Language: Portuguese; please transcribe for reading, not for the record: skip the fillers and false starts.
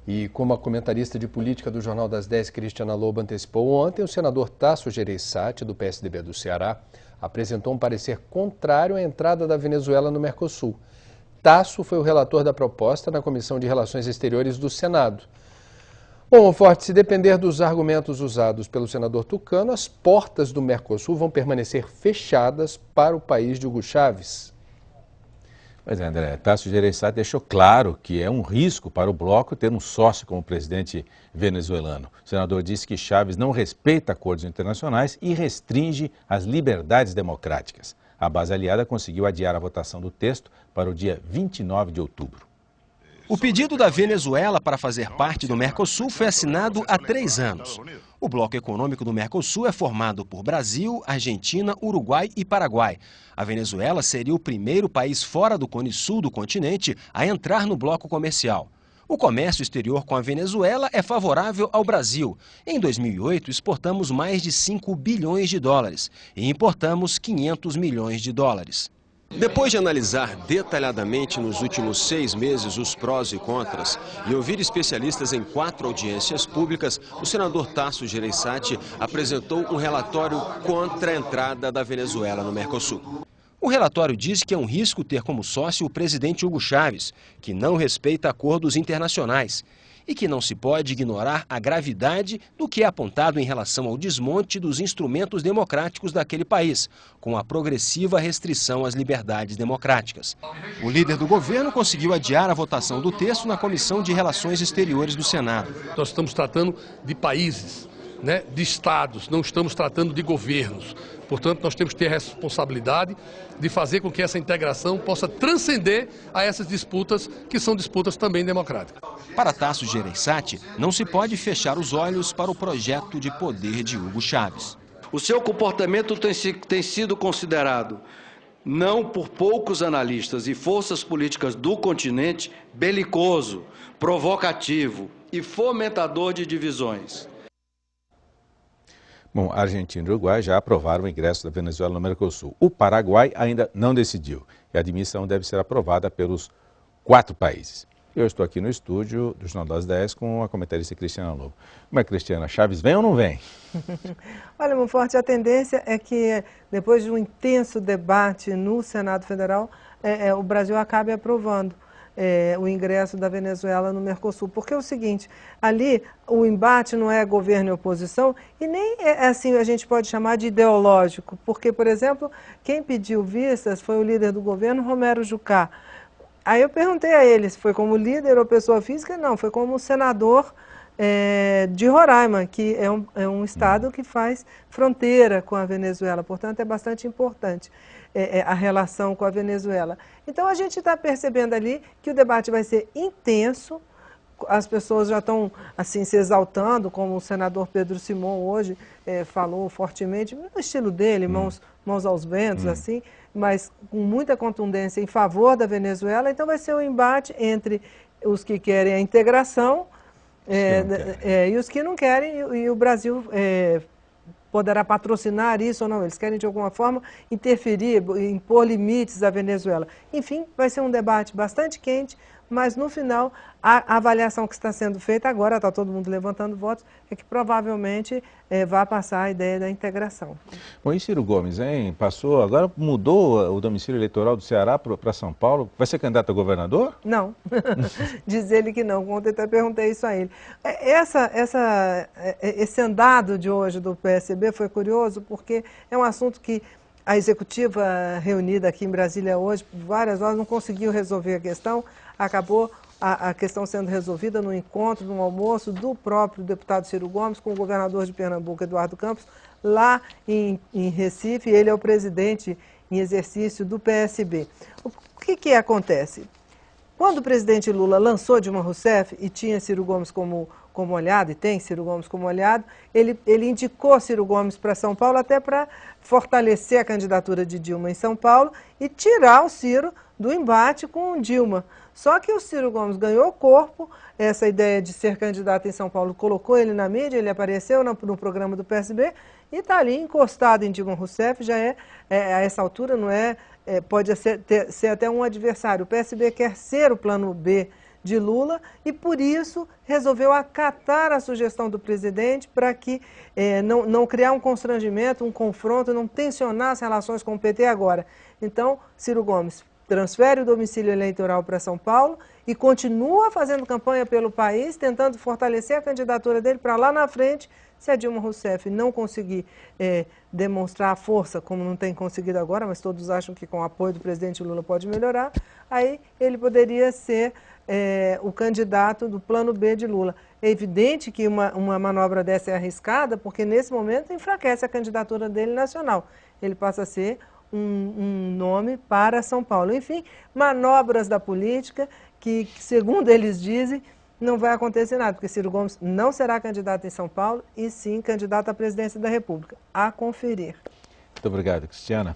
E como a comentarista de política do Jornal das 10, Cristiana Lobo, antecipou ontem, o senador Tasso Gereissati, do PSDB do Ceará, apresentou um parecer contrário à entrada da Venezuela no Mercosul. Tasso foi o relator da proposta na Comissão de Relações Exteriores do Senado. Bom, Forte, se depender dos argumentos usados pelo senador Tucano, as portas do Mercosul vão permanecer fechadas para o país de Hugo Chávez. Pois é, André, Tasso Gereissati deixou claro que é um risco para o bloco ter um sócio como presidente venezuelano. O senador disse que Chávez não respeita acordos internacionais e restringe as liberdades democráticas. A base aliada conseguiu adiar a votação do texto para o dia 29 de outubro. O pedido da Venezuela para fazer parte do Mercosul foi assinado há 3 anos. O bloco econômico do Mercosul é formado por Brasil, Argentina, Uruguai e Paraguai. A Venezuela seria o primeiro país fora do Cone Sul do continente a entrar no bloco comercial. O comércio exterior com a Venezuela é favorável ao Brasil. Em 2008, exportamos mais de 5 bilhões de dólares e importamos 500 milhões de dólares. Depois de analisar detalhadamente nos últimos 6 meses os prós e contras e ouvir especialistas em 4 audiências públicas, o senador Tasso Gereissati apresentou um relatório contra a entrada da Venezuela no Mercosul. O relatório diz que é um risco ter como sócio o presidente Hugo Chávez, que não respeita acordos internacionais, e que não se pode ignorar a gravidade do que é apontado em relação ao desmonte dos instrumentos democráticos daquele país, com a progressiva restrição às liberdades democráticas. O líder do governo conseguiu adiar a votação do texto na Comissão de Relações Exteriores do Senado. Nós estamos tratando de países, de estados, não estamos tratando de governos. Portanto, nós temos que ter a responsabilidade de fazer com que essa integração possa transcender a essas disputas, que são disputas também democráticas. Para Tasso Gereissati, não se pode fechar os olhos para o projeto de poder de Hugo Chávez. O seu comportamento tem sido considerado, não por poucos analistas e forças políticas do continente, belicoso, provocativo e fomentador de divisões. Bom, a Argentina e o Uruguai já aprovaram o ingresso da Venezuela no Mercosul. O Paraguai ainda não decidiu e a admissão deve ser aprovada pelos 4 países. Eu estou aqui no estúdio do Jornal das 10 com a comentarista Cristiana Lobo. Como é, Cristiana? Chávez vem ou não vem? Olha, meu forte, a tendência é que depois de um intenso debate no Senado Federal, o Brasil acabe aprovando o ingresso da Venezuela no Mercosul. Porque é o seguinte, ali o embate não é governo e oposição e nem assim a gente pode chamar de ideológico. Porque, por exemplo, quem pediu vistas foi o líder do governo, Romero Jucá. Aí eu perguntei a ele se foi como líder ou pessoa física. Não, foi como senador de Roraima, que é um estado que faz fronteira com a Venezuela. Portanto, é bastante importante a relação com a Venezuela. Então, a gente está percebendo ali que o debate vai ser intenso. As pessoas já estão assim, se exaltando, como o senador Pedro Simon hoje falou fortemente, no estilo dele, mãos aos ventos, assim, mas com muita contundência em favor da Venezuela. Então vai ser um embate entre os que querem a integração e os que não querem, e o Brasil poderá patrocinar isso ou não. Eles querem de alguma forma interferir, impor limites à Venezuela. Enfim, vai ser um debate bastante quente, mas no final a avaliação que está sendo feita agora, está todo mundo levantando votos, é que provavelmente vai passar a ideia da integração. Bom, e Ciro Gomes, hein? Passou, agora mudou o domicílio eleitoral do Ceará para São Paulo. Vai ser candidato a governador? Não, diz ele que não. Ontem até perguntei isso a ele. Esse andado de hoje do PSB foi curioso porque é um assunto que a executiva reunida aqui em Brasília hoje, por várias horas, não conseguiu resolver a questão. Acabou a questão sendo resolvida no encontro, no almoço do próprio deputado Ciro Gomes com o governador de Pernambuco, Eduardo Campos, lá em Recife. Ele é o presidente em exercício do PSB. O que acontece? Quando o presidente Lula lançou Dilma Rousseff e tinha Ciro Gomes como aliado, e tem Ciro Gomes como aliado, ele indicou Ciro Gomes para São Paulo até para fortalecer a candidatura de Dilma em São Paulo e tirar o Ciro do embate com Dilma. Só que o Ciro Gomes ganhou corpo, essa ideia de ser candidato em São Paulo colocou ele na mídia, ele apareceu no programa do PSB e está ali encostado em Dilma Rousseff, já a essa altura não pode ser até um adversário. O PSB quer ser o plano B de Lula e, por isso, resolveu acatar a sugestão do presidente para que não criar um constrangimento, um confronto, não tensionar as relações com o PT agora. Então, Ciro Gomes transfere o domicílio eleitoral para São Paulo e continua fazendo campanha pelo país, tentando fortalecer a candidatura dele para lá na frente. Se a Dilma Rousseff não conseguir demonstrar a força, como não tem conseguido agora, mas todos acham que com o apoio do presidente Lula pode melhorar, aí ele poderia ser o candidato do plano B de Lula. É evidente que uma manobra dessa é arriscada, porque nesse momento enfraquece a candidatura dele nacional. Ele passa a ser um nome para São Paulo. Enfim, manobras da política que, segundo eles dizem, não vai acontecer nada, porque Ciro Gomes não será candidato em São Paulo e sim candidato à presidência da República. A conferir. Muito obrigado, Cristiana.